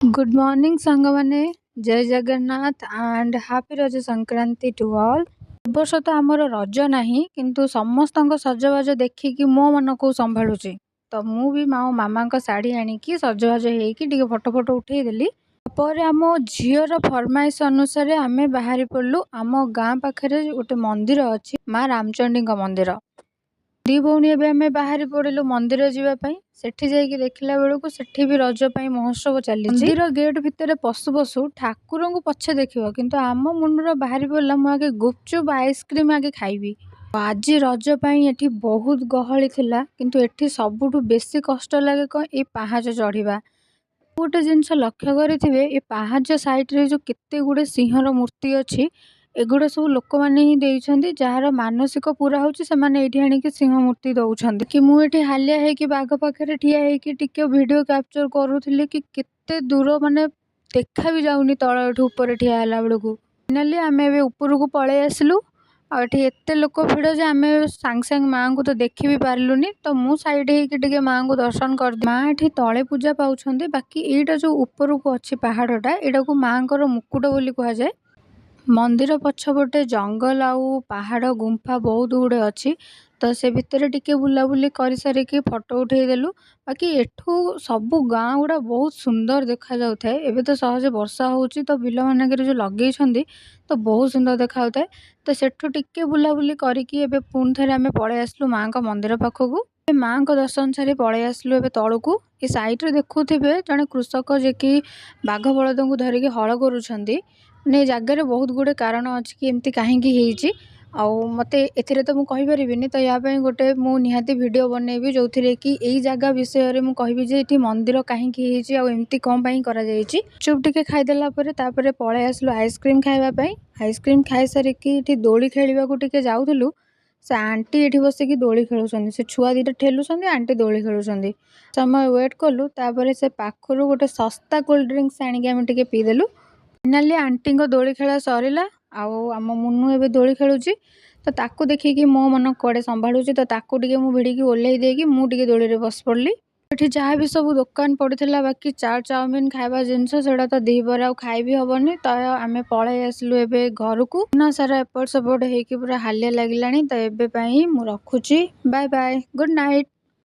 Good morning सांगमाने। जय Jagannath and happy रज Sankranti to all. वर्ष तो आमर रज नहीं किंतु समस्त सजबाज देखिकी मो मन को संभालुची तो मु भी मो मामा शाढ़ी आनिकी सजबाज होती फोटो फोटो उठेदेली। पर आम झीर फरमाइश अनुसार आम बाहरी पड़लु। आम गाँ पाखे गोटे मंदिर अच्छी माँ रामचंडी मंदिर। दी भौणी एवं आम बाहरी पड़िलु मंदिर जावाई। सेठी जाइकी देखला बेलू सेठी भी रज महोत्सव चली। मंदिर गेट भितर पशु पशु ठाकुर को पछे देखियो किंतु आम मुंडर बाहरी पड़ा मुझे गुपचुप आइसक्रीम आगे खाइबी। आज रज ये बहुत गहली थिला किंतु एठी सबुठु बेसी कष्ट लगे कौन ये पाहाच चढ़ा। गोटे जिनस लक्ष्य करेंगे ये पाहाच साइड्रे जो केते गुड़े सिंहर मूर्ति अच्छी एगुड़ा सब लोक मैंने ही देइछन्ति जार मानसिक पूरा होची से माने एठी आनिकी सिंह मूर्ति दउछन्ति कि मु एठी हालिया है कि बाघ पाखरे ठिया है कि टिके वीडियो कैप्चर करूथिले कि केते दूर माने देखा भी जाउनी तळ एठु ऊपर ठिया हला बेलकु। फाइनली आमे एबे ऊपर को पळे आसलु। आ एठी एते लोक भिड़ जे आमे सांग सांग माँ को तो देखि भी पारलुनी तो मु साइड हे कि टिके माँ को दर्शन कर माँ एठी तळे पूजा पाउछन्ति। बाकी एटा जो ऊपर को अछि पहाड़टा एटा को माँ को मुकुट बोली कहा जाए। मंदिर पछपटे जंगल आउ पहाड़ गुंफा बहुत गुड़े अच्छी तो से भितर टिके बुलाबुली कर सारिकी फोटो उठेदेलु। बाकी एठू सबू गाँ गुड़ा बहुत सुंदर देखा जाउथाय। एबे तो सहज वर्षा होउची तो बिल मानक जो लगे तो बहुत सुंदर देखा होता है। तो सेठू टिके बुलाबुली करिकी एबे पुणी थे आम पळे आसलु माँ का मंदिर पाखकू। माँ को दर्शन सारी पळे आसलु एबे तळकू। ए साइड रे देखुथिबे जने कृषक जे कि बाघ बलद को धरिकी हल करूछन्ती। ने जगार बहुत गुड़े कारण अच्छी कि एमती कहीं मते एथिरे तो मुझे कहीपरिनी तो या गोटे मु निहाती वीडियो बनैबी जो थी कि यही जगह विषय में कहबी जे ये मंदिर कहीं एमती कौन करा जाइए। चुप टिके खाईदेला परे पळे आसलु आइसक्रीम खाइबापी। आइसक्रीम खाई सारिकी ये दोली खेलने को जाऊलु। से आंटी ये बसिकी दोली खेलुं से छुआ दीटा ठेलुं आंटी दोली खेलुं समय वेट कलु। से पाखर गोटे सस्ता कोल्ड ड्रिंक्स आनिकी पीदेलु। फाइनाली आंटी दोली खेला सरीला आम मुन्नू एबे दोली खेलुची तो ताकू देखिकी मो मन कड़े संभालुची तो ताकू टिके मु भिड़िकी ओल्है देकी मु टिके दोली रे बस पड़ली। एठी जहाँ भी सब दुकान पड़ीथिला बाकी चाट चाउमिन खाइबा जिनस सेटा तो दीपर आउ खाई भी हबनी तो आमे पळे आसलु एबे घरकू। ना सारा एपट सेपट हेकी पूरा हालिया लागिलानी तो एबे पई मु रखुची। Bye bye good night.